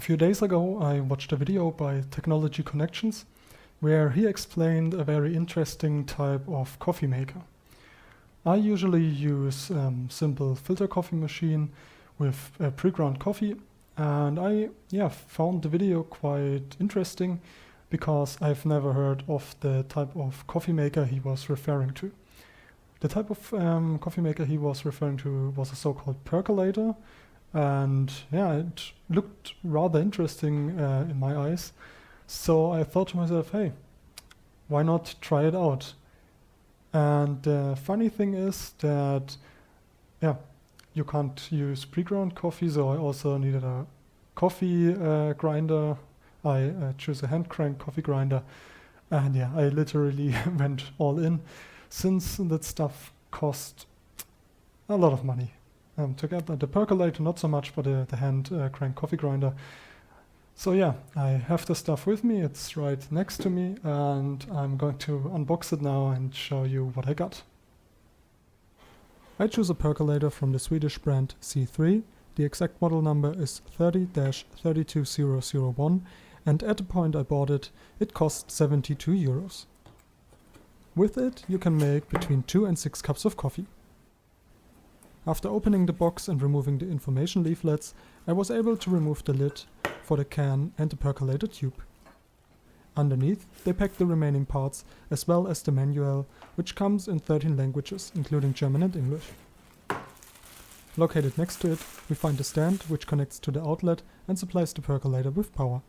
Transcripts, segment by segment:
A few days ago I watched a video by Technology Connections where he explained a very interesting type of coffee maker. I usually use simple filter coffee machine with pre-ground coffee, and I found the video quite interesting because I've never heard of the type of coffee maker he was referring to. The type of coffee maker he was referring to was a so-called percolator, and it looked rather interesting in my eyes. So I thought to myself, hey, why not try it out? And the funny thing is that, you can't use pre-ground coffee, so I also needed a coffee grinder. I choose a hand crank coffee grinder, and I literally went all in, since that stuff cost a lot of money. To get the percolator, not so much, but the hand crank coffee grinder. So I have the stuff with me, it's right next to me, and I'm going to unbox it now and show you what I got. I choose a percolator from the Swedish brand C3. The exact model number is 30-32001, and at the point I bought it, it cost 72 euros. With it you can make between 2 and 6 cups of coffee. After opening the box and removing the information leaflets, I was able to remove the lid for the can and the percolator tube. Underneath, they packed the remaining parts as well as the manual, which comes in 13 languages, including German and English. Located next to it, we find a stand which connects to the outlet and supplies the percolator with power.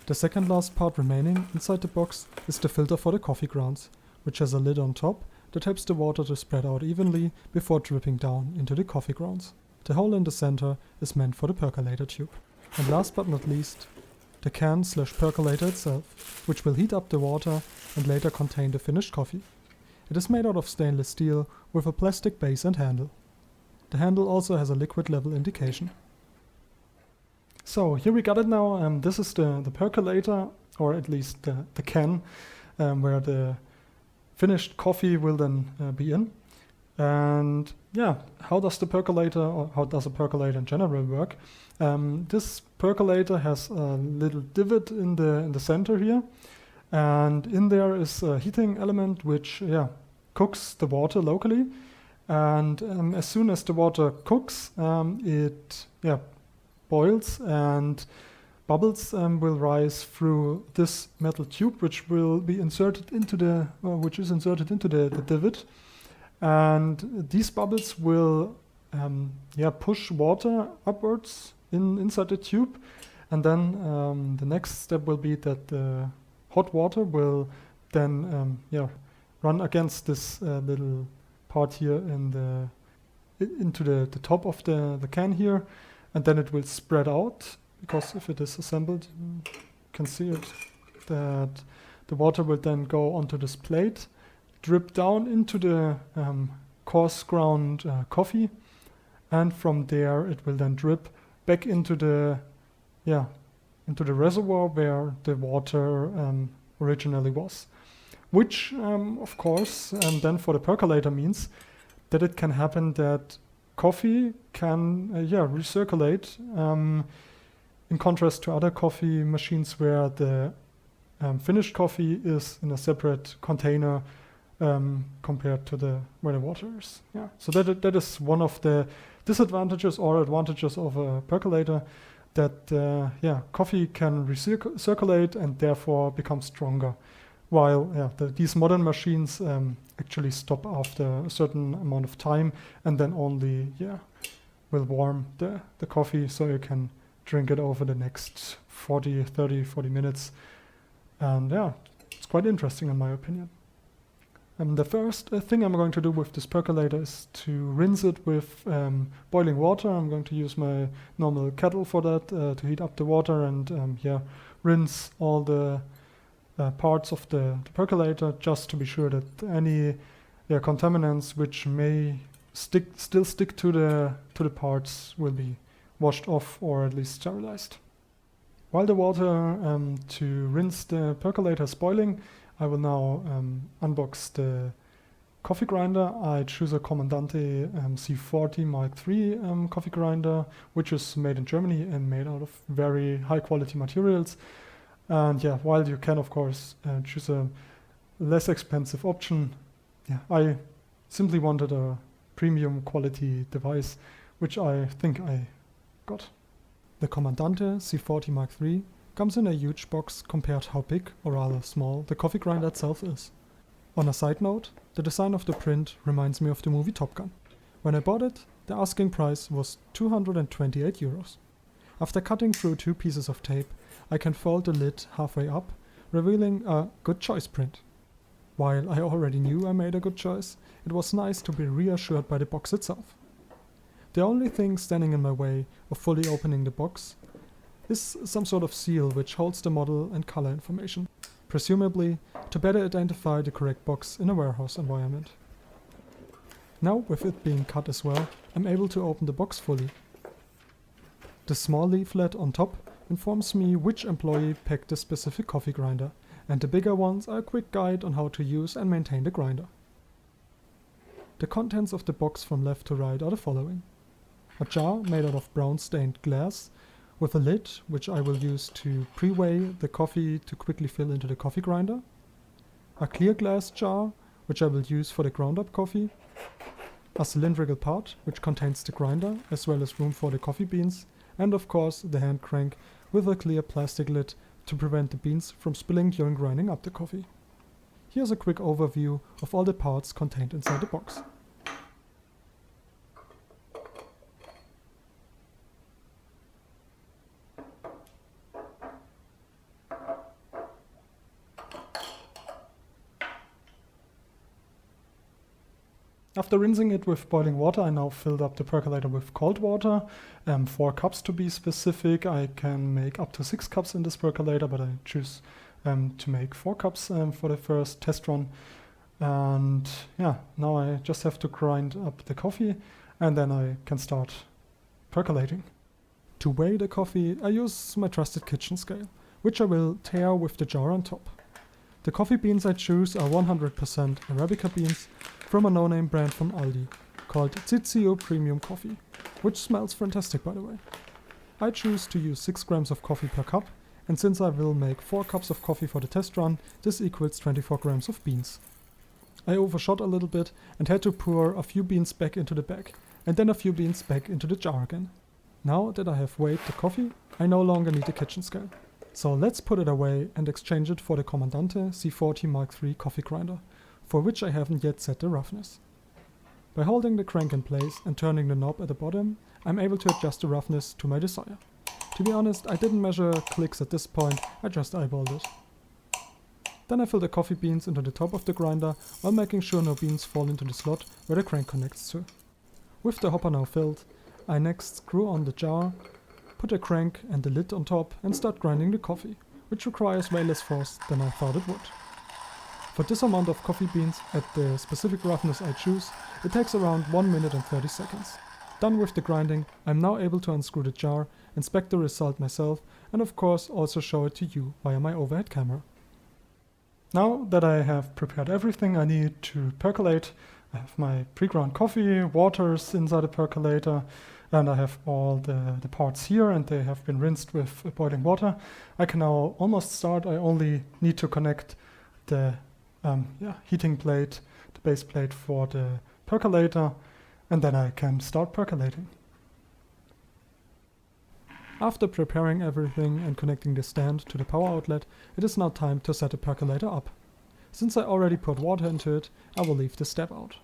The second last part remaining inside the box is the filter for the coffee grounds, which has a lid on top that helps the water to spread out evenly before dripping down into the coffee grounds. The hole in the center is meant for the percolator tube. And last but not least, the can/percolator itself, which will heat up the water and later contain the finished coffee. It is made out of stainless steel with a plastic base and handle. The handle also has a liquid level indication. So here we got it now. This is the percolator, or at least the can, where the finished coffee will then be in. And how does the percolator, or how does a percolator in general work? This percolator has a little divot in the center here, and in there is a heating element which cooks the water locally. And as soon as the water cooks, it boils, and bubbles will rise through this metal tube, which will be inserted into the divot. And these bubbles will push water upwards inside the tube, and then the next step will be that the hot water will then run against this little part here into the top of the can here, and then it will spread out, because if it is assembled, you can see it, that the water will then go onto this plate, drip down into the coarse ground coffee, and from there it will then drip back into the reservoir where the water originally was. Which of course then for the percolator means that it can happen that coffee can recirculate, in contrast to other coffee machines where the finished coffee is in a separate container compared to where the water is. So that is one of the disadvantages or advantages of a percolator, that coffee can recirculate and therefore become stronger, while these modern machines actually stop after a certain amount of time and then only will warm the coffee, so you can drink it over the next 40 minutes. And it's quite interesting in my opinion. The first thing I'm going to do with this percolator is to rinse it with boiling water. I'm going to use my normal kettle for that, to heat up the water and rinse all the parts of the percolator, just to be sure that any contaminants which may still stick to the parts will be washed off or at least sterilized. While the water to rinse the percolator is boiling, I will now unbox the coffee grinder, I choose a Commandante C40 Mk3 coffee grinder, which is made in Germany and made out of very high quality materials. And yeah, while you can of course choose a less expensive option, yeah, I simply wanted a premium quality device, which I think I got. The Commandante C40 Mk3 comes in a huge box compared how big, or rather small, the coffee grinder itself is. On a side note, the design of the print reminds me of the movie Top Gun. When I bought it, the asking price was 228 euros. After cutting through 2 pieces of tape, I can fold the lid halfway up, revealing a good choice print. While I already knew I made a good choice, it was nice to be reassured by the box itself. The only thing standing in my way of fully opening the box is some sort of seal which holds the model and color information, presumably to better identify the correct box in a warehouse environment. Now, with it being cut as well, I'm able to open the box fully. The small leaflet on top informs me which employee packed the specific coffee grinder, and the bigger ones are a quick guide on how to use and maintain the grinder. The contents of the box from left to right are the following: a jar made out of brown stained glass with a lid which I will use to pre-weigh the coffee to quickly fill into the coffee grinder, a clear glass jar which I will use for the ground up coffee, a cylindrical part which contains the grinder as well as room for the coffee beans, and of course the hand crank with a clear plastic lid to prevent the beans from spilling during grinding up the coffee. Here's a quick overview of all the parts contained inside the box. After rinsing it with boiling water, I now filled up the percolator with cold water, 4 cups to be specific. I can make up to 6 cups in this percolator, but I choose to make 4 cups for the first test run. And yeah, now I just have to grind up the coffee and then I can start percolating. To weigh the coffee, I use my trusted kitchen scale, which I will tare with the jar on top. The coffee beans I choose are 100% Arabica beans from a no-name brand from Aldi, called Zizio Premium Coffee, which smells fantastic by the way. I choose to use 6 grams of coffee per cup, and since I will make 4 cups of coffee for the test run, this equals 24 grams of beans. I overshot a little bit and had to pour a few beans back into the bag, and then a few beans back into the jar again. Now that I have weighed the coffee, I no longer need the kitchen scale. So let's put it away and exchange it for the Commandante C40 Mk3 coffee grinder, for which I haven't yet set the roughness. By holding the crank in place and turning the knob at the bottom, I'm able to adjust the roughness to my desire. To be honest, I didn't measure clicks at this point, I just eyeballed it. Then I fill the coffee beans into the top of the grinder while making sure no beans fall into the slot where the crank connects to. With the hopper now filled, I next screw on the jar, put a crank and the lid on top and start grinding the coffee, which requires way less force than I thought it would. For this amount of coffee beans at the specific roughness I choose, it takes around 1 minute and 30 seconds. Done with the grinding, I'm now able to unscrew the jar, inspect the result myself, and of course also show it to you via my overhead camera. Now that I have prepared everything I need to percolate, I have my pre-ground coffee, waters inside the percolator, and I have all the parts here and they have been rinsed with boiling water. I can now almost start. I only need to connect the heating plate, the base plate for the percolator, and then I can start percolating. After preparing everything and connecting the stand to the power outlet, it is now time to set the percolator up. Since I already put water into it, I will leave this step out.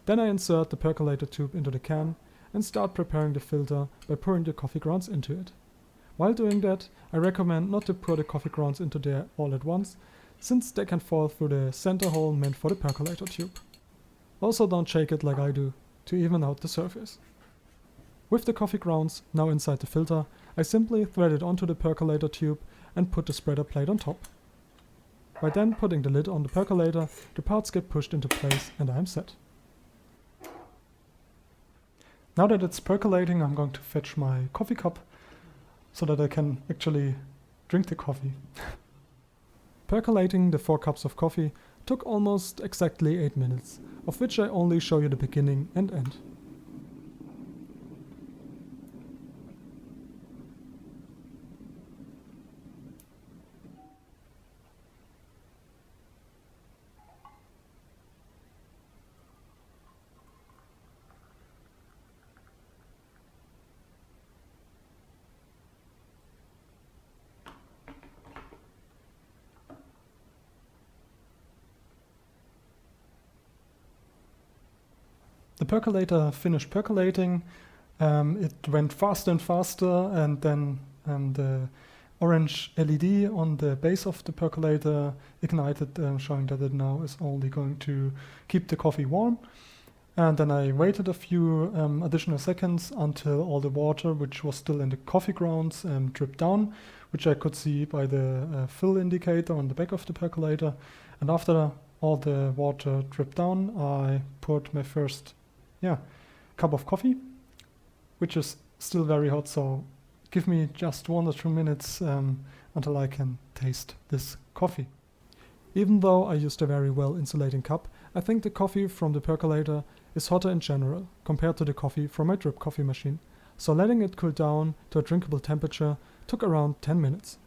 Then I insert the percolator tube into the can and start preparing the filter by pouring the coffee grounds into it. While doing that, I recommend not to pour the coffee grounds into there all at once, since they can fall through the center hole meant for the percolator tube. Also don't shake it like I do, to even out the surface. With the coffee grounds now inside the filter, I simply thread it onto the percolator tube and put the spreader plate on top. By then putting the lid on the percolator, the parts get pushed into place and I am set. Now that it's percolating, I'm going to fetch my coffee cup so that I can actually drink the coffee. Percolating the 4 cups of coffee took almost exactly 8 minutes, of which I only show you the beginning and end. The percolator finished percolating. It went faster and faster, and then the orange LED on the base of the percolator ignited, showing that it now is only going to keep the coffee warm. And then I waited a few additional seconds until all the water, which was still in the coffee grounds, dripped down, which I could see by the fill indicator on the back of the percolator. And after all the water dripped down, I poured my first cup of coffee, which is still very hot, so give me just 1 or 2 minutes until I can taste this coffee. Even though I used a very well insulating cup, I think the coffee from the percolator is hotter in general compared to the coffee from my drip coffee machine, so letting it cool down to a drinkable temperature took around 10 minutes.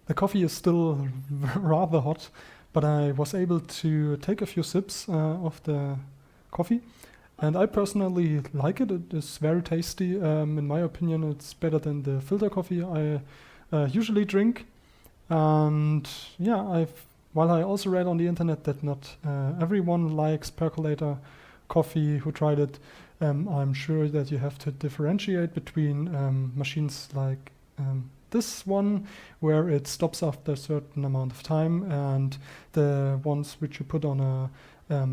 The coffee is still rather hot, but I was able to take a few sips of the coffee, and I personally like it. It is very tasty. In my opinion, it's better than the filter coffee I usually drink. And yeah, while I also read on the internet that not everyone likes percolator coffee who tried it, I'm sure that you have to differentiate between machines like this one, where it stops after a certain amount of time, and the ones which you put on a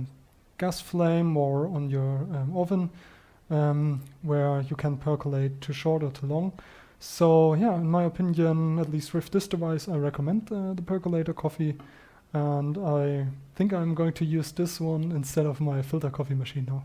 gas flame or on your oven, where you can percolate too short or too long. So yeah, in my opinion, at least with this device, I recommend the percolator coffee, and I think I'm going to use this one instead of my filter coffee machine now.